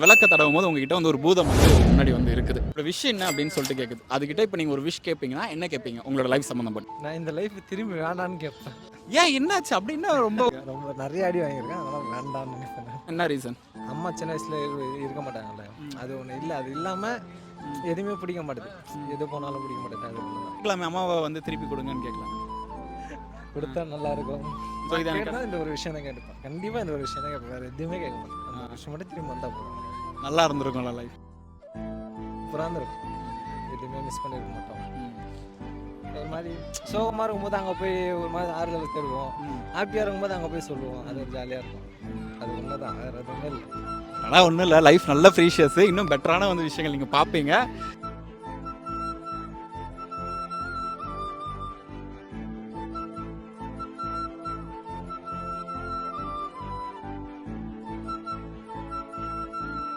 விளக்க தடவும் போது உங்ககிட்ட வந்து ஒரு பூதம் வந்து முன்னாடி வந்து இருக்குது. ஒரு விஷ் என்ன அப்படின்னு சொல்லிட்டு கேட்குது. அதுகிட்ட இப்போ நீங்கள் ஒரு விஷ் கேட்பீங்கன்னா என்ன கேட்பீங்க உங்களோட லைஃப் சம்மந்தப்பட்டு? நான் இந்த லைஃப் திரும்பி வேண்டான்னு கேட்பேன். ஏன் என்னாச்சு அப்படின்னா ரொம்ப ரொம்ப நிறைய அடி வாங்கியிருக்கேன், அதெல்லாம் வேண்டான்னு நினைப்பேன். என்ன ரீசன்? அம்மா சின்ன வயசுல இருக்க மாட்டாங்கல்ல, அது ஒன்று இல்லை. அது இல்லாமல் எதுவுமே பிடிக்க மாட்டேது, எது போனாலும் பிடிக்க மாட்டேது. அது ஒன்று தான். கேட்கலாமே, அம்மாவை வந்து திருப்பி கொடுங்கன்னு கேட்கலாம். கொடுத்தா நல்லா இருக்கும். ஸோ இதான் கேட்டால் இந்த ஒரு விஷயம் தான் கேட்பேன். கண்டிப்பாக இந்த ஒரு விஷயம் தான் கேட்பேன், வேறு எதுவுமே கேட்க மாட்டேன். அந்த ஒரு விஷயம் மட்டும் திரும்பி வந்தால் போதும். நல்லா இருந்திருக்கும்ல லைஃப். புறாந்து இருக்கும், எதுவுமே மிஸ் பண்ணிருக்க மாட்டோம். ஒரு மாதிரி சோகமாக இருக்கும்போது அங்கே போய் ஒரு மாதிரி ஆறுதல் தேடுவோம், ஹாப்பியாக இருக்கும்போது அங்கே போய் சொல்லுவோம். அது ஒரு ஜாலியாக இருக்கும். அது ஒன்று தான், வேறு எதுவுமே இல்லை. ஆனால் ஒன்றும் இல்லை, லைஃப் நல்ல ப்ரீஷியஸ். இன்னும் பெட்டரான வந்து விஷயங்கள் நீங்கள் பார்ப்பீங்க.